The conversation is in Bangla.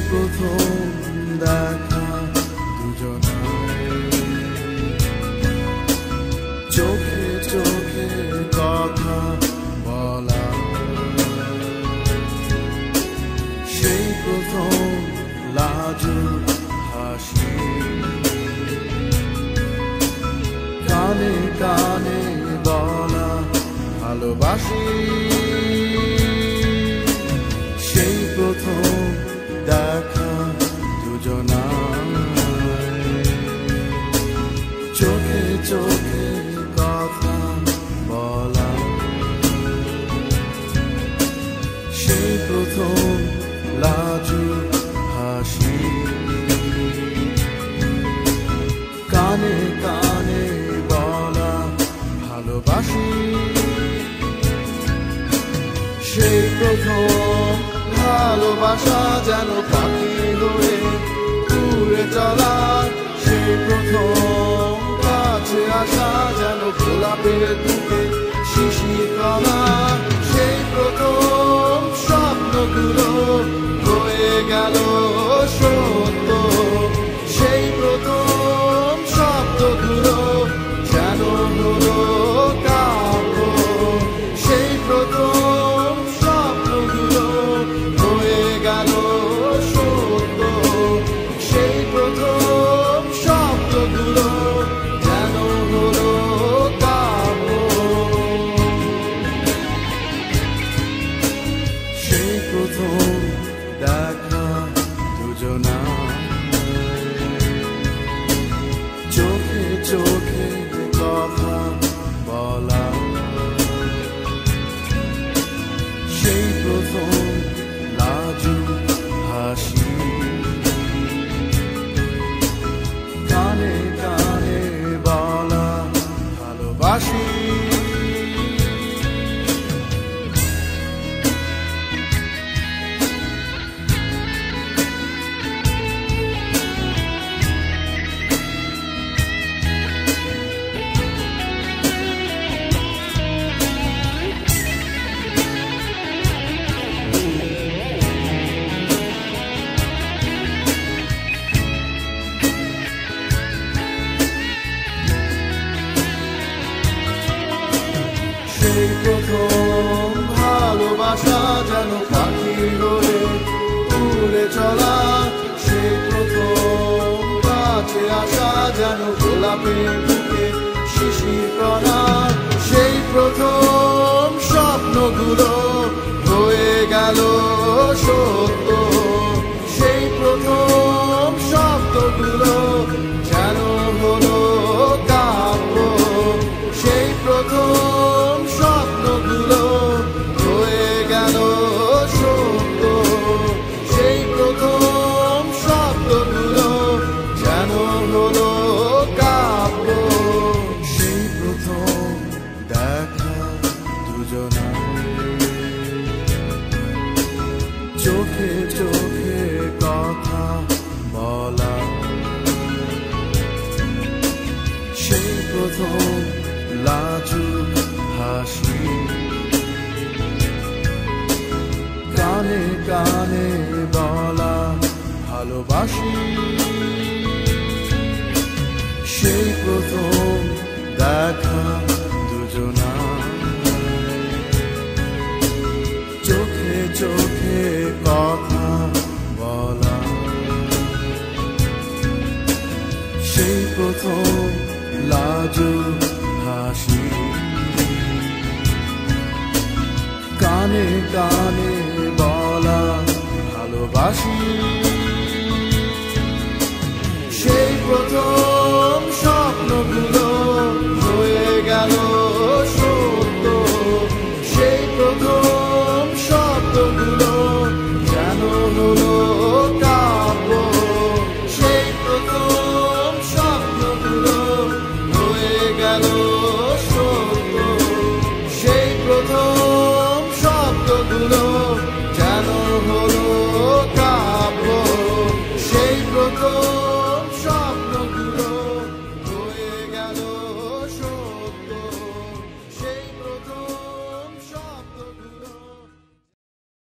প্রথম দেখা দুজনায়, চোখে চোখে কথা বলা, সেই প্রথম লাজুক হাসি, কানে কানে বলা ভালোবাসি, সেই প্রথম দেখা দুজনায়, চোখে চোখে কথা বলা, সেই প্রথম লাজুক হাসি, কানে কানে বলা ভালোবাসি, সেই প্রথম ভালোবাসা যেন পাখি হয়ে উড়ে চলা, সেই প্রথম কাছে আসা যেন গোলাপের দিকে শিশির কণা, সেই প্রথম স্বপ্নগুলো হয়ে গেল সত্য, সেই প্রথম শব্দগুলো যেন হলো কাব্য, সেই প্রথম স্বপ্নগুলো হয়ে গেল সত্য, সেই প্রথম শব্দগুলো যেন হলো কাব্য, সেই প্রথম দেখা দুজনায়, চোখে চোখে কথা বলা, সেই প্রথম লাজুক হাসি, কানে কানে বলা ভালোবাসি। সেই প্রথম ভালোবাসা যেন পাখি হয়ে উড়ে চলা, সেই প্রথম কাছে আসা যেন গোলাপের বুকে শিশির কণা, সেই প্রথম স্বপ্নগুলো হয়ে গেল সত্য, সেই প্রথম শব্দগুলো যেন হলো কাব্য, সেই প্রথম স্বপ্নগুলো হয়ে গেল সত্য, সেই প্রথম শব্দগুলো যেন হলো কাব্য, সেই প্রথম দেখা দুজনায়, চোখে চোখে কথা বলা, সেই প্রথম লাজুক হাসি, কানে কানে বলা ভালোবাসি, সেই প্রথম দেখা দুজনায়, চোখে চোখে কথা বলা, সেই প্রথম লাজুক হাসি, কানে কানে বলা ভালোবাসি, সেই প্রথম স্বপ্নগুলো হয়ে গেল সত্য, সেই প্রথম শব্দগুলো যেন হলো কাব্য, সেই প্রথম শব্দগুলো হয়ে গেল